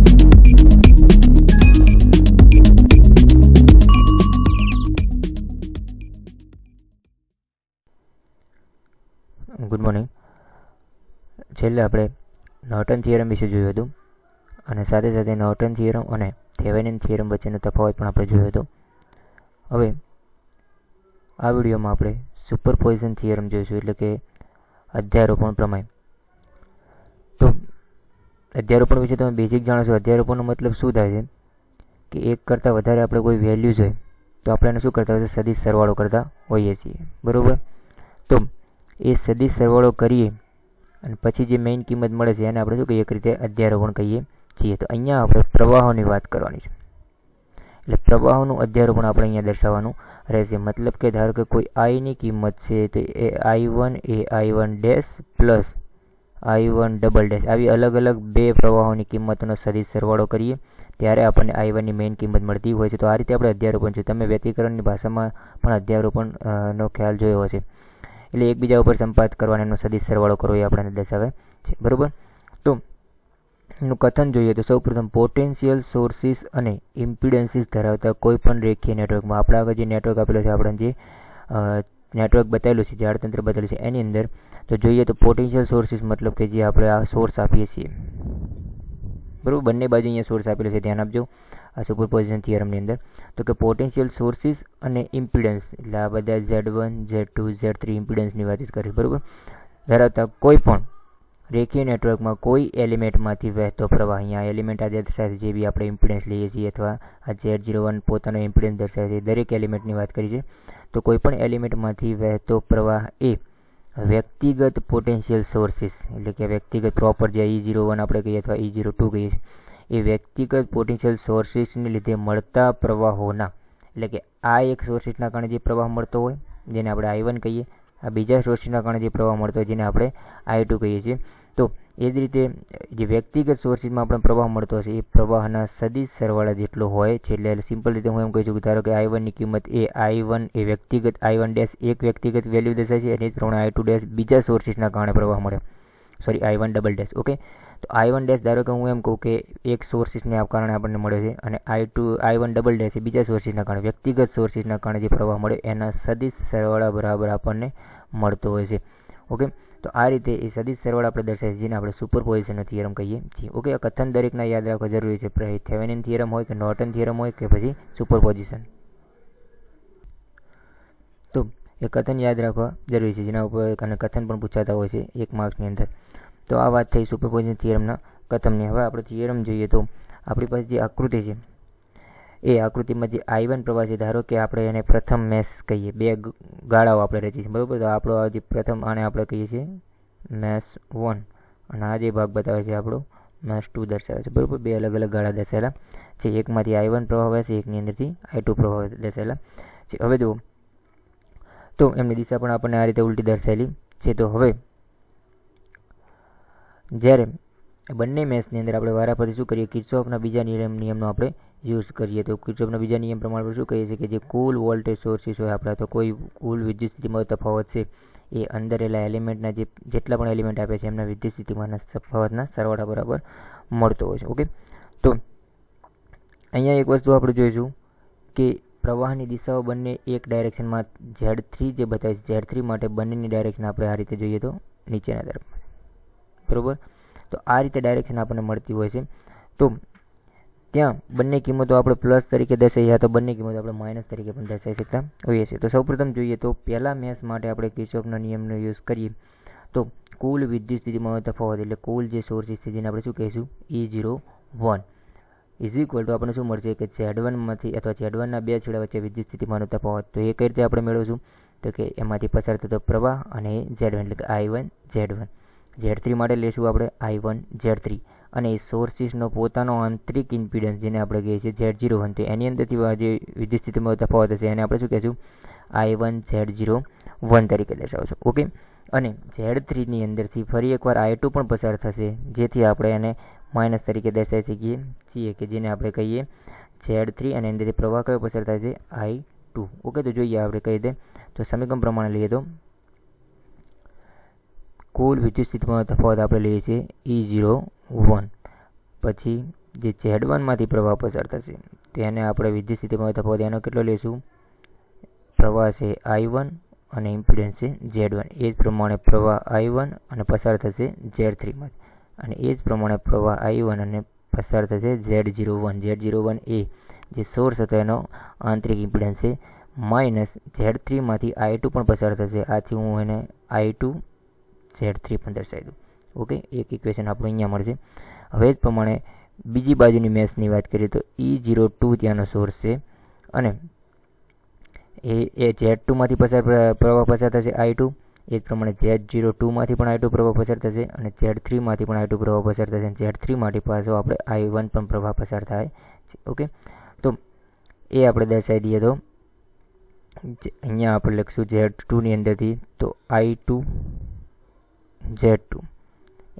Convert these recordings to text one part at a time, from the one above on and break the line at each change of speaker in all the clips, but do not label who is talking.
Good morning. છેલ્લે આપણે Norton theorem વિશે જોયું હતું અને સાથે સાથે નોર્ટન થિયરમ અને થેવેનિન થિયરમ વચ્ચેનો તફાવત પણ આપણે જોયો હતો. હવે આ વિડીયોમાં આપણે સુપરપોઝિશન થિયરમ જોઈશું, એટલે કે અધ્યારોપણ પ્રમેય. તો અધ્યારોપણ વિશે તમે બેઝિક જાણો છો. અધ્યારોપણનો મતલબ શું થાય છે કે એક કરતાં વધારે આપણે કોઈ વેલ્યુઝ હોય તો આપણે એને શું કરતા હોય છે, સદિશ સરવાળો કરતા હોઈએ છીએ, બરાબર. તો એ સદિશ સરવાળો કરીએ અને પછી જે મેઇન કિંમત મળે છે એને આપણે શું કહીએ, એક રીતે અધ્યારોપણ કહીએ છીએ. તો અહીંયા આપણે પ્રવાહોની વાત કરવાની છે, એટલે પ્રવાહોનું અધ્યારોપણ આપણે અહીંયા દર્શાવવાનું રહેશે. મતલબ કે ધારો કે કોઈ આઈની કિંમત છે તો એ I1 એ I1 dash plus I1 double dash, આવી અલગ અલગ બે પ્રવાહોની કિંમતોનો સદિશ સરવાળો કરીએ ત્યારે આપણને I1ની મેઇન કિંમત મળતી હોય છે. તો આ રીતે આપણે અધ્યારોપણ છે. તમે વ્યતિકરણની ભાષામાં પણ અધ્યારોપણનો ખ્યાલ જોયો હશે, એટલે એકબીજા ઉપર સંપાત કરવાનો એનો સદિશ સરવાળો કરવો એ આપણને દર્શાવે છે, બરાબર. તો એનું કથન જોઈએ તો સૌપ્રથમ પોટેન્શિયલ સોર્સિસ અને ઇમ્પિડન્સીસ ધરાવતા કોઈ પણ રેખીય નેટવર્કમાં આપણે આગળ જે નેટવર્ક આપેલો છે, આપણે જે નેટવર્ક બતાવેલું છે, જાળતંત્ર બતાવેલું છે, એની અંદર તો જોઈએ તો પોટેન્શિયલ સોર્સિસ મતલબ કે જે આપણે આ સોર્સ આપીએ છીએ, બરાબર. બંને બાજુ અહીંયા સોર્સ આપેલો છે, ધ્યાન આપજો આ સુપરપોઝિશન થિયરમની અંદર. તો કે પોટેન્શિયલ સોર્સિસ અને ઇમ્પિડન્સ, એટલે આ બધા Z1 Z2 Z3 ઇમ્પિડન્સની વાત કરીશ, બરાબર, ધરાવતા કોઈ પણ રેખીય નેટવર્કમાં કોઈ એલિમેન્ટમાંથી વહેતો પ્રવાહ, અહીંયા એલિમેન્ટ આ દર્શાવે છે જે બી આપણે ઇમ્પિડન્સ લઈએ છીએ, અથવા આ Z01 પોતાનો ઇમ્પિડન્સ દર્શાવે છે, દરેક એલિમેન્ટની વાત કરી છે. તો કોઈ પણ એલિમેન્ટમાંથી વહેતો પ્રવાહ એ વ્યક્તિગત પોટેન્શિયલ સોર્સિસ, એટલે કે વ્યક્તિગત પ્રોપર જે E01 આપણે કહીએ અથવા E02 કહીએ છીએ, એ વ્યક્તિગત પોટેન્શિયલ સોર્સિસને લીધે મળતા પ્રવાહોના, એટલે કે આ એક સોર્સિસના કારણે જે પ્રવાહ મળતો હોય જેને આપણે I1 કહીએ, આ બીજા સોર્સિસના કારણે જે પ્રવાહ મળતો હોય જેને આપણે I2 કહીએ છીએ. તો એ જ રીતે જે વ્યક્તિગત સોર્સિસમાં આપણે પ્રવાહ મળતો હશે એ પ્રવાહના સદિશ સરવાળા જેટલો હોય છે. એટલે સિમ્પલ રીતે હું એમ કહી શકું, ધારો કે I1ની કિંમત એ I1 એ વ્યક્તિગત I1 ડેશ એક વ્યક્તિગત વેલ્યુ દર્શાવે છે, અને એ જ પ્રમાણે I2 ડેશ બીજા સોર્સિસના કારણે પ્રવાહ મળે, sorry I1 double dash, okay. તો I1 ડેશ ધારો કે હું એમ કહું કે એક સોર્સિસને કારણે આપણને મળે છે, અને I1 ડબલ ડેશ એ બીજા સોર્સિસના કારણે, વ્યક્તિગત સોર્સિસના કારણે જે પ્રવાહ મળે એના સદિશ સરવાળા બરાબર આપણને મળતો હોય છે, ઓકે. તો આ રીતે એ સદિશ સરવાળા આપણે દર્શાવીએ જેને આપણે સુપરપોઝિશનનો થિયરમ કહીએ છીએ, ઓકે. આ કથન દરેકના યાદ રાખવા જરૂરી છે, થેવેનિન થિયરમ હોય કે નોર્ટન થિયરમ હોય કે પછી સુપરપોઝિશન. તો એ કથન યાદ રાખવા જરૂરી છે, જેના ઉપર કથન પણ પૂછાતા હોય છે એક માર્ક્સની અંદર. તો આ વાત થઈ સુપરપોઝિશન થિયરમના કથનની. હવે આપણે થિયરમ જોઈએ તો આપણી પાસે જે આકૃતિ છે એ આકૃતિમાં જે I1 પ્રવાહ છે, ધારો કે આપણે એને પ્રથમ મેશ કહીએ, બે ગાળાઓ આપણે રચી છે, બરાબર. તો આપણો આ જે પ્રથમ આને આપણે કહીએ છીએ મેશ 1, અને આ જે ભાગ બતાવે છે આપણો મેશ 2 દર્શાવે છે, બરાબર. બે અલગ અલગ ગાળા દર્શાવેલા છે, એકમાંથી I1 પ્રવાહ વહેશે, એકની અંદરથી I2 પ્રવાહ દર્શાવેલા છે. હવે જુઓ તો એમની દિશા પણ આપણને આ રીતે ઉલટી દર્શાવેલી છે. તો હવે જ્યારે બંને મેશની અંદર આપણે વારાફરતી શું કરીએ, કિર્ચોફના બીજા નિયમનો આપણે યુઝ કરીએ. તો કિર્ચોફના બીજા નિયમ પ્રમાણે આપણે શું કહીએ છીએ કે જે કુલ વોલ્ટેજ સોર્સિસ હોય આપણા, તો કોઈ કુલ વિદ્યુત સ્થિતિમાં તફાવત છે એ અંદર રહેલા એલિમેન્ટના જેટલા પણ એલિમેન્ટ આપે છે એમના વિદ્યુત સ્થિતિમાંના તફાવતના સરવાળા બરાબર મળતો હોય છે, ઓકે. તો અહીંયા એક વસ્તુ આપણે જોઈશું કે પ્રવાહની દિશાઓ બંને એક ડાયરેક્શનમાં, Z3 જે બતાવે છે Z3 માટે બંનેની ડાયરેક્શન આપણે આ રીતે જોઈએ તો નીચેના તરફ, બરાબર. તો આ રીતે ડાયરેક્શન આપણને મળતી હોય છે. તો ત્યાં બંને કિંમતો આપણે પ્લસ તરીકે દર્શાવીએ, તો બંને કિંમતો આપણે માઇનસ તરીકે પણ દર્શાવી શકતા હોઈએ છીએ. તો સૌપ્રથમ જોઈએ તો પહેલા મેશ માટે આપણે કિર્ચોફના નિયમનો યુઝ કરીએ તો કુલ વિદ્યુત સ્થિતિમાં તફાવત, એટલે કુલ જે સોર્સિસ છે જેને આપણે શું કહીશું E01 ઇઝ ઇક્વલ ટુ આપણને શું મળશે કે Z1માંથી અથવા Z1ના બે છેડા વચ્ચે વિદ્યુત સ્થિતિમાંનો તફાવત. તો એ કઈ રીતે આપણે મેળવશું તો કે એમાંથી પસાર થતો પ્રવાહ અને Z1, એટલે કે I1 Z1. Z3 માટે લઈશું આપણે I1 Z3, અને એ સોર્સિસનો પોતાનો આંતરિક ઇમ્પિડન્સ જેને આપણે કહીએ છીએ Z01, તો એની અંદરથી જે વિદ્યુત સ્થિતિમાં તફાવત હશે એને આપણે શું કહીશું I1 Z01 તરીકે દર્શાવશું, ઓકે. અને Z3ની અંદરથી ફરી એકવાર I2 પણ પસાર થશે, જેથી આપણે એને માઇનસ તરીકે દર્શાવી શકીએ છીએ, કે જેને આપણે કહીએ Z3, અને અંદરથી પ્રવાહ કયો પસાર થાય છે I2, ઓકે. તો જોઈએ આપણે કઈ રીતે, તો સમીકરણ પ્રમાણે લઈએ તો કુલ વિદ્યુત સ્થિતિમાં તફાવત આપણે લઈએ છીએ E01, પછી જે Z1માંથી પ્રવાહ પસાર થશે તેને આપણે વિદ્યુત સ્થિતિમાન તફાવત એનો કેટલો લઈશું? પ્રવાહ છે I1 અને ઇમ્પિડન્સ છે Z1. એ જ પ્રમાણે પ્રવાહ I1 અને પસાર થશે Z3માંથી, અને એ જ પ્રમાણે પ્રવાહ I1 અને પસાર થશે Z01. Z01 એ જે સોર્સ હતો એનો આંતરિક ઇમ્પિડન્સ છે, માઇનસ Z3માંથી I2 પણ પસાર થશે. આથી હું એને I2 Z3 પણ દર્શાવી દઉં. ઓકે, એક ઇક્વેશન આપણું અહીંયા મળશે. હવે જ પ્રમાણે બીજી બાજુની મેશની વાત કરીએ તો E02 ત્યાંનો સોર્સ છે, અને એ Z2માંથી પ્રવાહ પસાર થશે I2. એ જ પ્રમાણે Z02માંથી પણ I2 પ્રવાહ પસાર થશે, અને Z3માંથી પણ I2 પ્રવાહ પસાર થશે, અને Z3માંથી પાછો આપણે I1 પણ પ્રવાહ પસાર થાય છે. ઓકે, તો એ આપણે દર્શાવી દઈએ તો અહીંયા આપણે લખીશું Z2ની અંદરથી તો I2 Z2.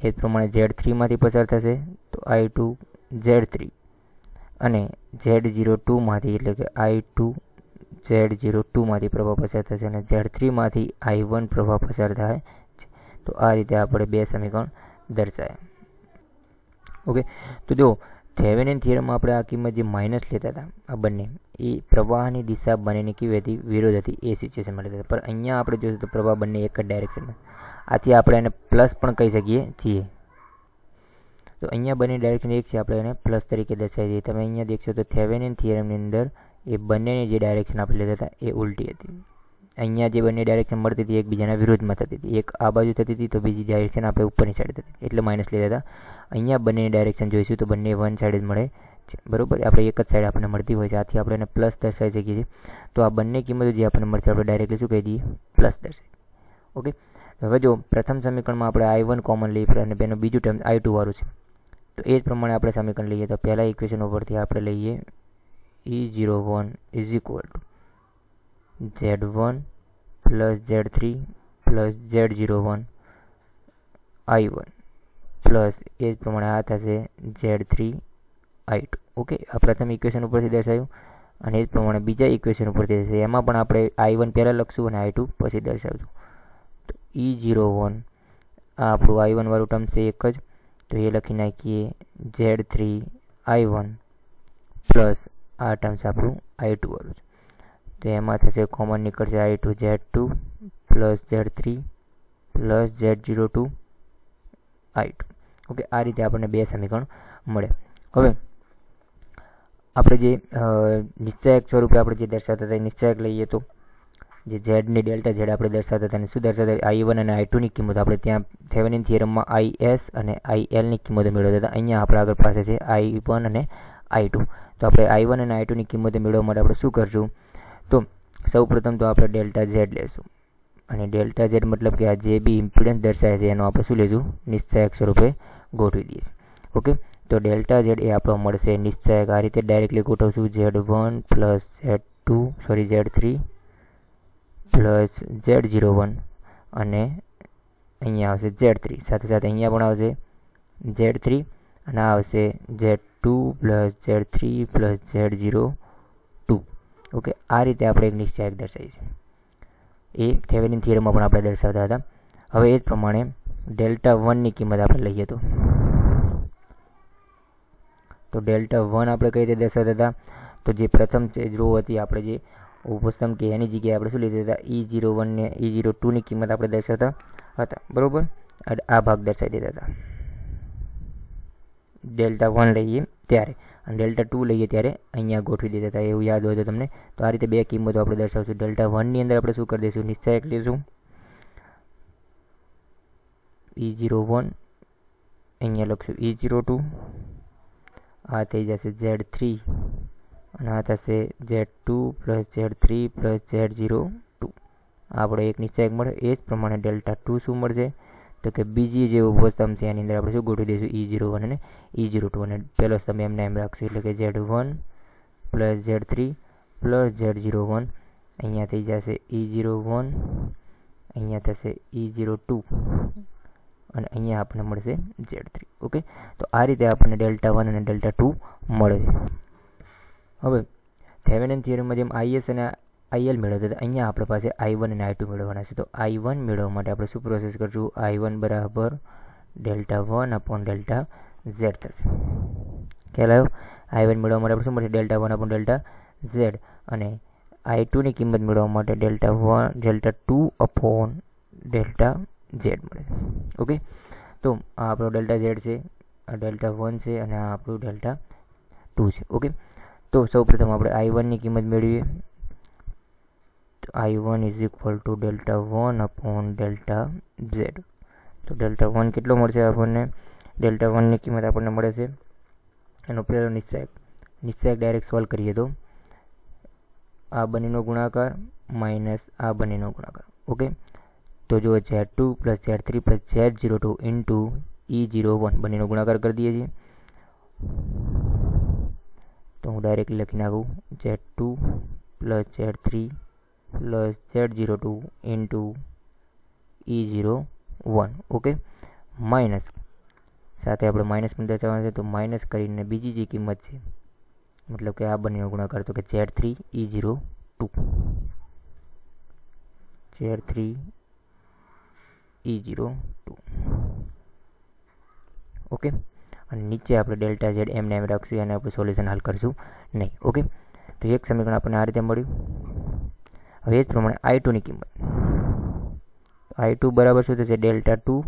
એ જ પ્રમાણે Z3માંથી પસાર થશે તો I2 Z3, અને Z02માંથી એટલે કે I2 Z02માંથી પ્રવાહ પસાર થશે, અને Z3માંથી I1 પ્રવાહ પસાર થાય છે. તો આ રીતે આપણે બે સમીકરણ દર્શાવ્યા. ઓકે, તો જો થેવેનિન થિયરમમાં આપણે આ કિંમત જે માઇનસ લેતા હતા આ બંને, એ પ્રવાહની દિશા બંનેની કેવી હતી? વિરોધ હતી. એ સિચ્યુએશનમાં લેતા હતા. પણ અહીંયા આપણે જોઈશું તો પ્રવાહ બંને એક જ ડાયરેક્શનમાં, આથી આપણે એને પ્લસ પણ કહી શકીએ છીએ. તો અહીંયા બંને ડાયરેક્શન એક છે, આપણે એને પ્લસ તરીકે દર્શાવી દઈએ. તમે અહીંયા દેખશો તો થેવેનિન થિયરમની અંદર એ બંનેની જે ડાયરેક્શન આપણે લેતા હતા એ ઉલટી હતી. અહીંયા જે બંને ડાયરેક્શન મળતી હતી એકબીજાના વિરોધમાં થતી હતી. એક આ બાજુ થતી હતી તો બીજી ડાયરેક્શન આપણે ઉપરની સાઈડ થતી હતી, એટલે માઇનસ લેતા હતા. અહીંયા બંનેની ડાયરેક્શન જોઈશું તો બંને વન સાઈડ જ મળે છે, બરોબર. આપણે એક જ સાઈડ આપણને મળતી હોય છે, આથી આપણે એને પ્લસ દર્શાવી શકીએ છીએ. તો આ બંને કિંમતો જે આપણને મળશે આપણે ડાયરેક્ટલી શું કહી દઈએ? પ્લસ દર્શાવી. ઓકે, હવે જો પ્રથમ સમીકરણમાં આપણે I1 કોમન લઈએ અને એનું બીજું ટર્મ I2 વાળું છે, તો એ જ પ્રમાણે આપણે સમીકરણ લઈએ તો પહેલા ઇક્વેશન ઉપરથી આપણે લઈએ E01 is equal to Z1 plus Z3 plus Z01 I1 plus એ જ પ્રમાણે આ થશે Z3 I2. ઓકે, આ પ્રથમ ઇક્વેશન ઉપરથી દર્શાવ્યું, અને એ જ પ્રમાણે બીજા ઇક્વેશન ઉપરથી થશે. એમાં પણ આપણે I1 પહેલાં લખશું અને I2 પછી દર્શાવશું. તો E01 આ આપણું I1 વાળું ટર્મ છે એક જ, તો એ લખી નાખીએ Z3 I1 પ્લસ આ ટર્મ્સ આપણું I2 વાળું છે. તો એમાં થશે કોમન નીકળશે I2 Z2 plus Z3 plus Z02 I2. Okay, આ રીતે આપણને બે સમીકરણ મળે. હવે આપણે જે નિશ્ચાયક સ્વરૂપે આપણે જે દર્શાવતા હતા નિશ્ચાયક લઈએ તો જે ઝેડની ડેલ્ટા ઝેડ આપણે દર્શાવતા હતા અને શું દર્શાવતા I1 અને I2ની કિંમત આપણે ત્યાં થેવેનિન થિયરમમાં IS અને ILની કિંમતો મેળવતા હતા. અહીંયા આપણે આગળ પાસે છે I1 અને I2. તો આપણે I1 અને I2ની કિંમતો મેળવવા માટે આપણે શું કરશું? તો સૌપ્રથમ તો આપણે ડેલ્ટા ઝેડ લેશું, અને ડેલ્ટા ઝેડ મતલબ કે આ જે બી ઇમ્પિડન્સ દર્શાવે છે એનો આપણે શું લેશું? નિશ્ચાયક સ્વરૂપે ગોઠવી દઈએ છીએ. ઓકે, તો ડેલ્ટા ઝેડ એ આપણો મળશે નિશ્ચાયક. આ રીતે directly ગોઠવશું Z1 plus Z3 plus Z01, અને અહીંયા આવશે Z3, સાથે સાથે અહીંયા પણ આવશે Z3, અને આ આવશે Z2 plus Z3 plus Z02. Okay, આ રીતે આપણે એક નિશ્ચાયક દર્શાવીએ છીએ. એ થેવેનિન થિયરમમાં પણ આપણે દર્શાવતા હતા. હવે એ જ પ્રમાણે ડેલ્ટા 1ની કિંમત આપણે લઈએ તો ડેલ્ટા 1 આપણે કઈ રીતે દર્શાવતા હતા? તો જે પ્રથમ રો હતી આપણે જે ઉપસ્થમ કે એની જગ્યાએ આપણે શું લીધા હતા? E01 ને E02ની કિંમત આપણે દર્શાવતા હતા, બરોબર. આ ભાગ દર્શાવી દેતા હતા ડેલ્ટા 1 લઈએ ત્યારે, અને ડેલ્ટા 2 લઈએ ત્યારે અહીંયા ગોઠવી દેતા હતા, એવું યાદ હોય તો તમને. તો આ રીતે બે કિંમતો આપણે દર્શાવશું. ડેલ્ટા 1ની અંદર આપણે શું કરી દઈશું? નિશ્ચાયક લઈશું E01, અહીંયા લખશું E02, આ થઈ જશે Z3, અને આ થશે Z2 plus Z3 plus Z02. આપણે એક નિશ્ચાયક મળે. એ જ પ્રમાણે ડેલ્ટા 2 શું મળશે? તો કે બીજી જે ઉભો સ્તંભ છે એની અંદર આપણે શું ગોઠવી દઈશું? E01 અને E02, અને પહેલો સ્તંભ એમને એમ રાખશું, એટલે કે Z1 plus Z3 plus Z01. અહીંયા થઈ જશે E01, અહીંયા થશે E02, અને અહીંયા આપણને મળશે Z3. ઓકે, તો આ રીતે આપણને ડેલ્ટા 1 અને ડેલ્ટા 2 મળે છે. હવે થેવેનિન થિયરમમાં જેમ IS અને IL મેળવતા હતા, અહીંયા આપણી પાસે I1 અને I2 મેળવવાના છે. તો I1 મેળવવા માટે આપણે શું પ્રોસેસ કરશું? I1 બરાબર ડેલ્ટા 1 અપોન ડેલ્ટા ઝેડ થશે. ખ્યાલ આવ્યો? I1 મેળવવા માટે આપણે શું મળશે? Delta 1 upon delta Z. અને I2 ની કિંમત મેળવવા માટે ડેલ્ટા 2 અપોન ડેલ્ટા ઝેડ મળે. ઓકે, તો આ આપણો ડેલ્ટા ઝેડ છે, આ ડેલ્ટા 1 છે અને આ આપણું ડેલ્ટા 2 છે. ઓકે, તો સૌપ્રથમ આપણે I1 ની કિંમત મેળવીએ. I1 is equal to delta 1 upon delta Z. તો ડેલ્ટા 1 કેટલો મળશે આપણને? ડેલ્ટા 1 ની કિંમત આપણને મળે છે એનો પહેલો નિશ્ચાયક ડાયરેક્ટ સોલ્વ કરીએ તો આ બંનેનો ગુણાકાર માઇનસ આ બંનેનો ગુણાકાર. ઓકે, તો જો Z2 plus Z3 plus Z02 into E01 બંનેનો ગુણાકાર કરી દઈએ છીએ. તો હું ડાયરેક્ટ લખી નાખું Z2 plus Z3 plus Z02 into E01. Okay, minus સાથે આપણે માઇનસ પણ દર્શાવવાનું છે, તો માઇનસ કરીને બીજી જે કિંમત છે મતલબ કે આ બંનેનો ગુણાકાર, તો કે Z3 E02 Z3 E02. Okay, અને નીચે આપણે ડેલ્ટા ઝેડ એમને એમ રાખશું અને આપણે સોલ્યુશન હલ કરીશું નહીં. ઓકે, તો એક સમીકરણ આપણને આ રીતે મળ્યું. હવે એ જ પ્રમાણે I2 ની કિંમત, I2 બરાબર શું થશે? Delta 2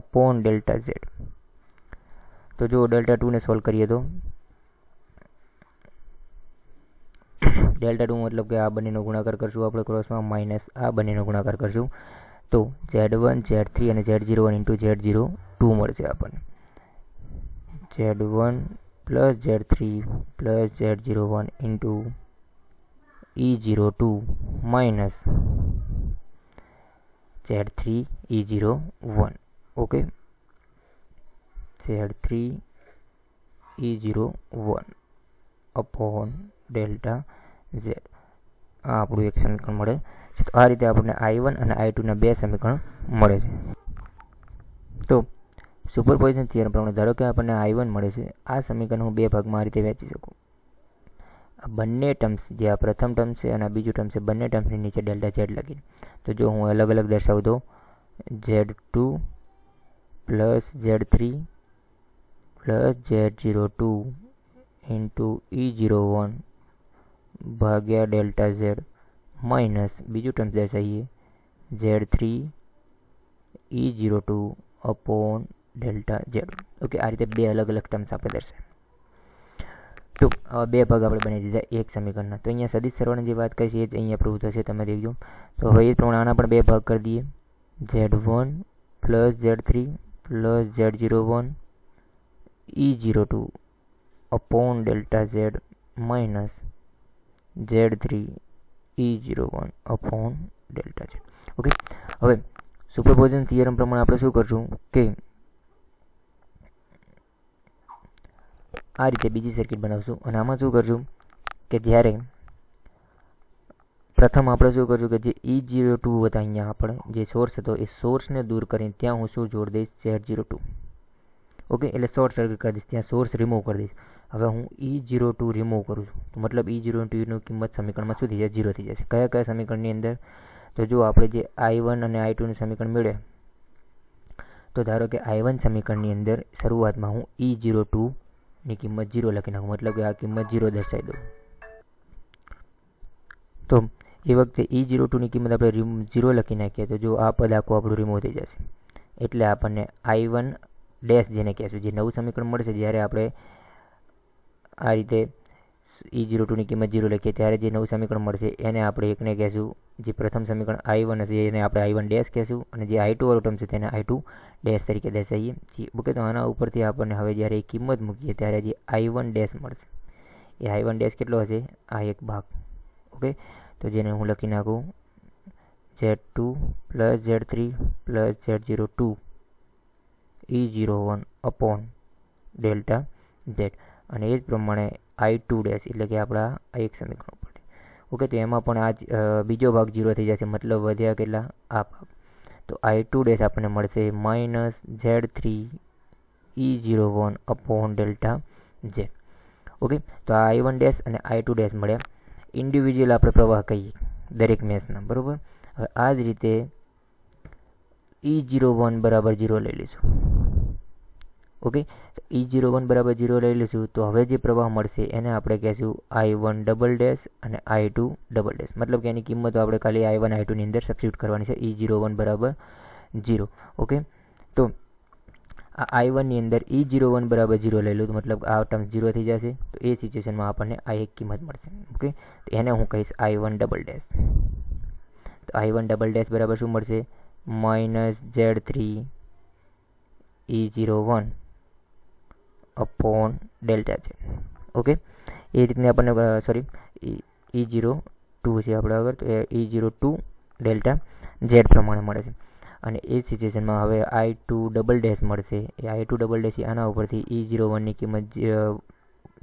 upon delta Z. તો જો ડેલ્ટા 2 ને સોલ્વ કરીએ તો ડેલ્ટા 2 મતલબ કે આ બંનેનો ગુણાકાર કરશું આપણે ક્રોસમાં, માઇનસ આ બંનેનો ગુણાકાર કરશું, તો Z1 Z3 અને Z01 ઇન્ટુ Z02 મળશે આપણને. Z1 plus Z3 plus Z01 into E02 minus Z3 E01. Okay, Z3 E01 upon delta Z. આ આપણું એક સમીકરણ મળે છે. તો આ રીતે આપણને I1 અને I2 ના બે સમીકરણ મળે છે. તો સુપરપોઝિશન થિયરમ પ્રમાણે ધારો કે આપણને I1 મળે છે, આ સમીકરણ હું બે ભાગમાં આ રીતે વહેંચી શકું. આ બંને ટર્મ્સ, જે આ પ્રથમ ટર્મ છે અને આ બીજું ટર્મ છે, બંને ટર્મ્સની નીચે ડેલ્ટા ઝેડ લખીને, તો જો હું અલગ અલગ દર્શાવું તો Z2 plus Z3 plus Z02 into E01 ભાગ્યા ડેલ્ટા ઝેડ માઇનસ બીજું ટર્મ દર્શાવીએ Z3 E02 upon delta Z. Okay, આ રીતે બે અલગ અલગ ટર્મ્સ આપણે દર્શાવીએ. તો બે ભાગ આપણે બનાવી દીધા એક સમીકરણના. તો અહીંયા સદિશ સરવાળાની જે વાત કરી છે એ જ અહીંયા પ્રૂવ થશે, તમે દેખજો. તો હવે એ પ્રમાણે આના પણ બે ભાગ કરી દઈએ. Z1 plus Z3 plus Z01 E02 upon delta Z minus Z3 E01 upon delta Z. Okay, હવે સુપરપોઝિશન થિયરમ પ્રમાણે આપણે શું કરશું કે આ રીતે બીજી સર્કિટ બનાવશું. અને આમાં શું કરશું કે જ્યારે પ્રથમ આપણે શું કરશું કે જે E02 હતા અહીંયા આપણે જે સોર્સ હતો એ સોર્સને દૂર કરીને ત્યાં હું શું જોડી દઈશ? Z02. ઓકે, એટલે શોર્ટ સર્કિટ કરી દઈશ, ત્યાં સોર્સ રિમૂવ કરી દઈશ. હવે હું E02 રિમૂવ કરું છું, તો મતલબ E02ની કિંમત સમીકરણમાં શું થઈ જાય? 0 થઈ જશે. કયા કયા સમીકરણની અંદર? તો જો આપણે જે I1 અને I2 નું સમીકરણ મળે, તો ધારો કે I1 સમીકરણની અંદર શરૂઆતમાં હું E02 ની કિંમત 0 લખી નાખું, મતલબ કે આ કિંમત 0 દર્શાવી દઉં. તો એ વખતે E02 ની કિંમત આપણે 0 લખી નાખીએ તો જો આ પદ આખું આપણું રિમૂવ થઈ જશે. એટલે આપણને I1 ડેશ જેને કહેશું, જે નવું સમીકરણ મળશે જ્યારે આપણે આ રીતે E02 ની કિંમત 0 લખીએ ત્યારે જે નવું સમીકરણ મળશે એને આપણે એકને કહેશું, જે પ્રથમ સમીકરણ I1 હશે એને આપણે I1 ડેશ કહેશું, અને જે I2 વાળું ટર્મ છે તેને I2 ડેશ તરીકે દર્શાવીએ છીએ. ઓકે, તો આના ઉપરથી આપણને હવે જ્યારે એ કિંમત મૂકીએ ત્યારે જે I1 ડેશ મળશે એ I1 ડેશ કેટલો હશે? આ એક ભાગ. ઓકે, તો જેને હું લખી નાખું Z2 plus Z3 plus Z02 E01 upon delta Z. અને એ જ પ્રમાણે I2 ડેશ એટલે કે આપણા આ એક સમીકરણ ઉપરથી. ઓકે, તો એમાં પણ આ બીજો ભાગ 0 થઈ જશે, મતલબ વધ્યા કેટલા? આ ભાગ. તો I2 ડેશ આપણને મળશે minus Z3 E01 upon delta Z. Okay, તો આ I1 ડેશ અને I2 ડેશ મળ્યા. ઇન્ડિવિજ્યુઅલ આપણે પ્રવાહ કહીએ દરેક મેશના, બરાબર. હવે આ જ રીતે E01 બરાબર 0 લઈ લઈશું. ઓકે, તો E01 બરાબર 0 લઈ લઈશું. તો હવે જે પ્રવાહ મળશે એને આપણે કહેશું I1 ડબલ ડેશ અને I2 ડબલ ડેશ. મતલબ કે એની કિંમતો આપણે ખાલી I1 I2 ની અંદર સબસ્ટિટ્યુટ કરવાની છે. E01 બરાબર 0. ઓકે, તો આ I1 ની અંદર E01 બરાબર 0 લઈ લો, તો મતલબ આ ટર્મ 0 થઈ જશે. તો એ સિચ્યુએશનમાં આપણને આ એક કિંમત મળશે. ઓકે, તો એને હું કહીશ I1 ડબલ ડેશ. તો I1 ડબલ ડેશ બરાબર શું મળશે? -Z3 E01 અપોન ડેલ્ટા છે. ઓકે, એ રીતની આપણને E02 છે આપણે આગળ, તો E02 ડેલ્ટા Z પ્રમાણે મળે છે. અને એ સિચ્યુએશનમાં હવે I2 ડબલ ડેશ મળશે. એ I2 ડબલ ડેશ આના ઉપરથી E01 ની કિંમત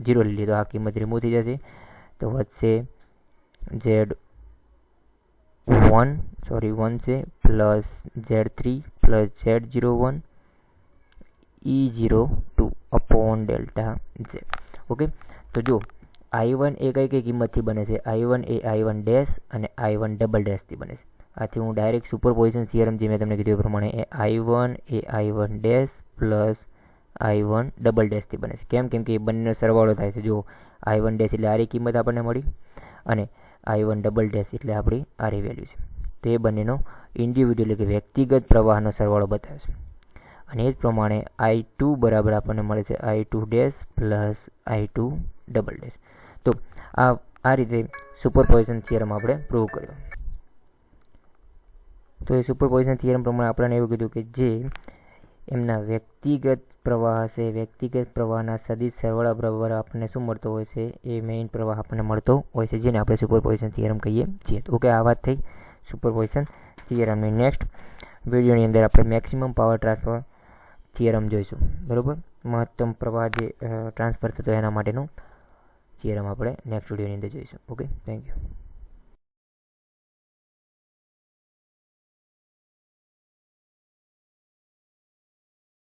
0 લઈ લે તો આ કિંમત રિમૂવ થઈ જશે. તો વધશે Z1 છે plus Z3 plus Z01 E02 upon delta Z. Okay, તો જો I1 એ કઈ કિંમતથી બને છે? I1 એ I1 ડેશ અને I1 ડબલ ડેશથી બને છે. આથી હું ડાયરેક્ટ સુપરપોઝિશન થિયરમ જે મેં તમને કીધું એ પ્રમાણે I1 એ I1 dash plus I1 double ડેશથી બને છે. કેમ કે એ બંનેનો સરવાળો થાય છે. જો I1 ડેશ એટલે આરી કિંમત આપણને મળી અને I1 ડબલ ડેશ એટલે આપણી આરી વેલ્યુ છે. તો એ બંનેનો ઇન્ડિવિડ્યુઅલ એટલે કે વ્યક્તિગત પ્રવાહનો સરવાળો બતાવે છે. અને એ જ પ્રમાણે I2 બરાબર આપણને મળે છે I2 dash plus I2 double dash. તો આ રીતે સુપરપોઝિશન થિયરમ આપણે પ્રૂવ કર્યો. તો એ સુપરપોઝિશન થિયરમ પ્રમાણે આપણને એવું કીધું કે જે એમના વ્યક્તિગત પ્રવાહ હશે, વ્યક્તિગત પ્રવાહના સદિશ સરવાળા બરાબર આપણને શું મળતો હોય છે? એ મેઇન પ્રવાહ આપણને મળતો હોય છે, જેને આપણે સુપરપોઝિશન થિયરમ કહીએ છીએ. તો ઓકે, આ વાત થઈ સુપરપોઝિશન થિયરમની. નેક્સ્ટ વિડીયોની અંદર આપણે મેક્સિમમ પાવર ટ્રાન્સફર થિયરમ જોઈશું. બરાબર, મહત્તમ પ્રવાહ જે ટ્રાન્સફર થતો એના માટેનું થિયરમ આપણે નેક્સ્ટ વિડીયોની અંદર જોઈશું. Okay, thank you.